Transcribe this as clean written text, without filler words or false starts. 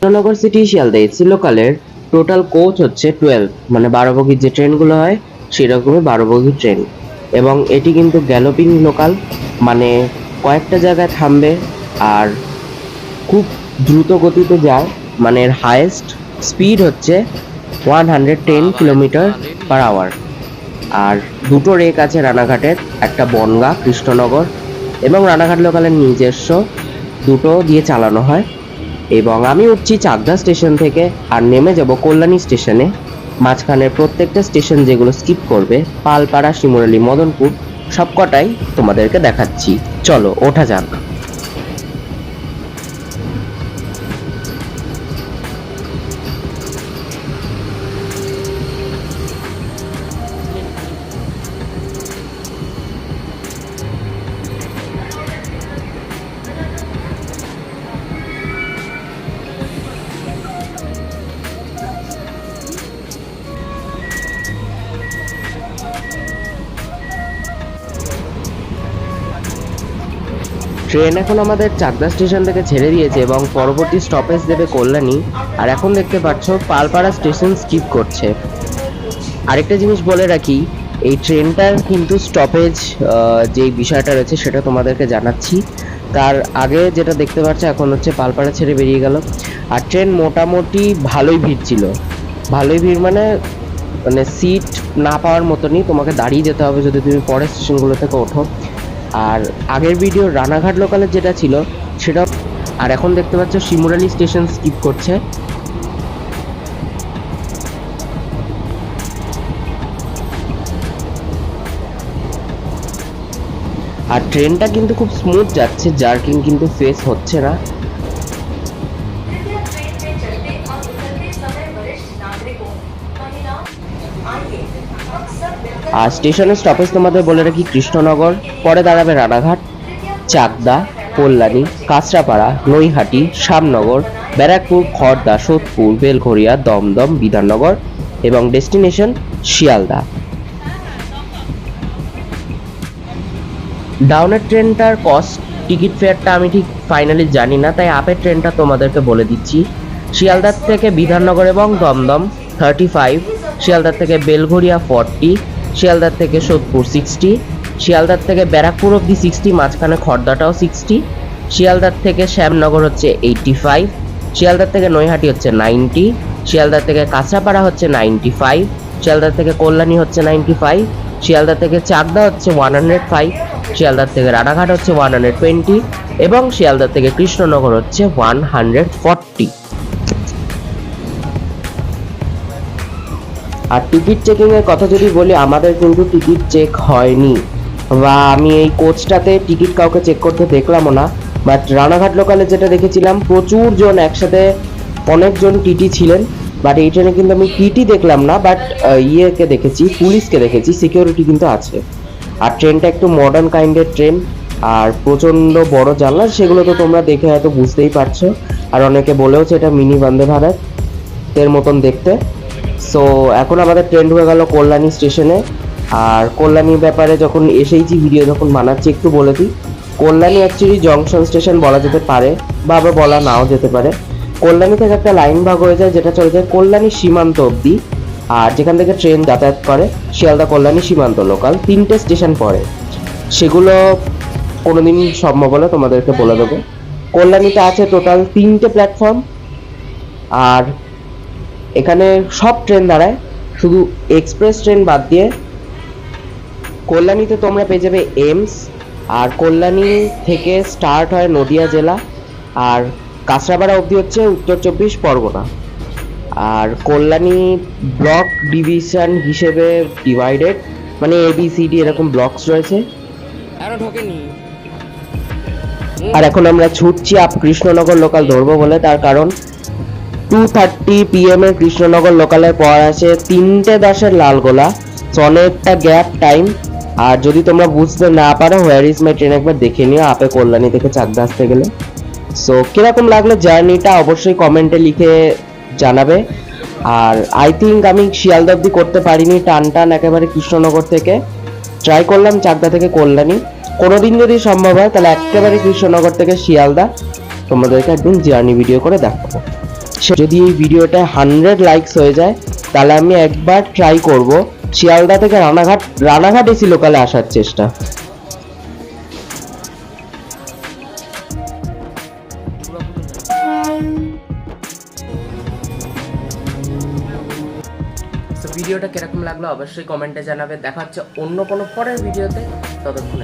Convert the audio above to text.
Krishnanagar city Sealdah AC লোকালের total coach হচ্ছে 12, মানে 12 বগির যে ট্রেনগুলো হয় সেরকমই 12 বগির ট্রেন। এবং এটি কিন্তু গ্যালোপিং লোকাল, মানে কয়েকটা জায়গায় থামবে আর খুব দ্রুত গতিতে যায়। মানে এর হাইয়েস্ট স্পিড হচ্ছে 110 কিলোমিটার পার আওয়ার। আর দুটো রেক আছে রানাঘাটের, একটা বনগাঁ কৃষ্ণনগর এবং রানাঘাট লোকালের নিজস্ব, দুটো দিয়ে চালানো হয়। এবং আমি উঠছি চাকদা স্টেশন থেকে আর নেমে যাব কল্যাণী স্টেশনে। মাঝখানের প্রত্যেকটা স্টেশন যেগুলো স্কিপ করবে, পালপাড়া, শিমুরালী, মদনপুর, সবকটাই তোমাদেরকে দেখাচ্ছি। চলো ওঠা যাক। ট্রেন এখন আমাদের চাকদা স্টেশন থেকে ছেড়ে দিয়েছে এবং পরবর্তী স্টপেজ দেবে কল্যাণী। আর এখন দেখতে পাচ্ছ পালপাড়া স্টেশন স্কিপ করছে। আরেকটা জিনিস বলে রাখি, এই ট্রেনটার কিন্তু স্টপেজ যে বিষয়টা রয়েছে সেটা তোমাদেরকে জানাচ্ছি। তার আগে যেটা দেখতে পাচ্ছ এখন হচ্ছে পালপাড়া ছেড়ে বেরিয়ে গেল। আর ট্রেন মোটামুটি ভালোই ভিড় ছিল। ভালোই ভিড় মানে মানে সিট না পাওয়ার মতনই, তোমাকে দাঁড়িয়ে যেতে হবে যদি তুমি পরের স্টেশনগুলো থেকে ওঠো। আর আগের ভিডিও রানাঘাট লোকালের যেটা ছিল সেটা। আর এখন দেখতে পাচ্ছ শিমুরালী স্টেশন স্কিপ করছে। আর ট্রেনটা কিন্তু খুব স্মুথ যাচ্ছে, জার্কিং কিন্তু ফেস হচ্ছে না। আর স্টেশনের স্টপেজ তোমাদের বলে রাখি, কৃষ্ণনগর, পরে দাঁড়াবে রানাঘাট, চাকদা, কল্যাণী, কাঁচরাপাড়া, নৈহাটি, শ্যামনগর, ব্যারাকপুর, খড়দা, সোদপুর, বেলঘরিয়া, দমদম, বিধাননগর এবং ডেস্টিনেশন শিয়ালদা। ডাউনের ট্রেনটার কস্ট, টিকিট ফেয়ারটা আমি ঠিক ফাইনালি জানি না, তাই আপের ট্রেনটা তোমাদেরকে বলে দিচ্ছি। শিয়ালদার থেকে বিধাননগর এবং দমদম 35, শিয়ালদার থেকে বেলঘরিয়া 40, শিয়ালদার থেকে সোদপুর 60, শিয়ালদার থেকে ব্যারাকপুর অবধি 60, মাঝখানে খড়দাটাও 60, শিয়ালদার থেকে শ্যামনগর হচ্ছে 85, শিয়ালদার থেকে নৈহাটি হচ্ছে 90, শিয়ালদার থেকে কাঁচরাপাড়া হচ্ছে 95, শিয়ালদার থেকে কল্যাণী হচ্ছে 95, শিয়ালদা থেকে চাকদা হচ্ছে 105, শিয়ালদার থেকে রানাঘাট হচ্ছে 120 এবং শিয়ালদা থেকে কৃষ্ণনগর হচ্ছে 140। আর টিকিট চেকিং এর কথা যদি বলি, আমাদের কিন্তু টিকিট চেক হয়নি, বা আমি এই কোচটাতে টিকিট কাউকে চেক করতে দেখলামও না। বাট রানাঘাট লোকালে যেটা দেখেছিলাম, প্রচুর জন একসাথে, অনেকজন টিটি ছিলেন। বাট এই ট্রেনে কিন্তু আমি টিটি দেখলাম না, বাট ইয়েকে দেখেছি, পুলিশকে দেখেছি, সিকিউরিটি কিন্তু আছে। আর ট্রেনটা একটু মডার্ন কাইন্ডের ট্রেন, আর প্রচণ্ড বড় জানলা, সেগুলো তো তোমরা দেখে হয়তো বুঝতেই পারছো। আর অনেকে বলেওছে এটা মিনি বন্দে ভারত এর মতন দেখতে। সো এখন আমাদের ট্রেন ঢুকে গেল কল্যাণী স্টেশনে। আর কল্যাণীর ব্যাপারে যখন এসেইছি, ভিডিও যখন বানাচ্ছি, একটু বলে দিই, কল্যাণী অ্যাকচুয়ালি জংশন স্টেশন বলা যেতে পারে, বা আবার বলা নাও যেতে পারে। কল্যাণী থেকে একটা লাইন ভাগ হয়ে যায় যেটা চলে যায় কল্যাণী সীমান্ত অবধি। আর যেখান থেকে ট্রেন যাতায়াত করে শিয়ালদা কল্যাণী সীমান্ত লোকাল, 3টে স্টেশন পড়ে, সেগুলো কোনোদিন সম্ভব হলে তোমাদেরকে বলে দেবো। কল্যাণীতে আছে টোটাল 3টে প্ল্যাটফর্ম। আর এখানে সব ট্রেন দাঁড়ায়, শুধু এক্সপ্রেস ট্রেন বাদ দিয়ে। কল্যাণীতে তোমরা পেয়ে যাবে এমস, আর কল্যাণী থেকে স্টার্ট হয় নদিয়া জেলা, আর কাঁচরাপাড়া অবধি হচ্ছে উত্তর 24 পরগনা। আর কল্যাণী ব্লক ডিভিশন হিসেবে ডিভাইডেড, মানে ABCD এরকম ব্লকস রয়েছে। আর এখন আমরা ছুটছি আপ কৃষ্ণনগর লোকাল ধরবো বলে, তার কারণ 2:30 PM এর কৃষ্ণনগর লোকালের পর আছে 3:10 লালগোলা। অনেকটা গ্যাপ টাইম। আর যদি তোমরা বুঝতে না পারো, হোয়ার ইজ মাই ট্রেন একবার দেখে নিও আপে কল্যাণী থেকে চাকদা আসতে গেলে। সো কিরকম লাগলো জার্নিটা অবশ্যই কমেন্টে লিখে জানাবে। আর আই থিঙ্ক আমি শিয়ালদা অব্দি করতে পারিনি টান টান একেবারে কৃষ্ণনগর থেকে, ট্রাই করলাম চাকদা থেকে কল্যাণী। কোনোদিন যদি সম্ভব হয় তাহলে একেবারে কৃষ্ণনগর থেকে শিয়ালদা তোমাদেরকে একদিন জার্নি ভিডিও করে দেখাবো। যদি এই ভিডিওটা 100 লাইকস হয়ে যায় তাহলে আমি একবার ট্রাই করব শিয়ালদা থেকে রানাঘাট এসি লোকালে আসার চেষ্টা। ভিডিওটা কিরকম লাগলো অবশ্যই কমেন্টে জানাবে। দেখা হচ্ছে অন্য কোনো পরের ভিডিওতে, ততক্ষণে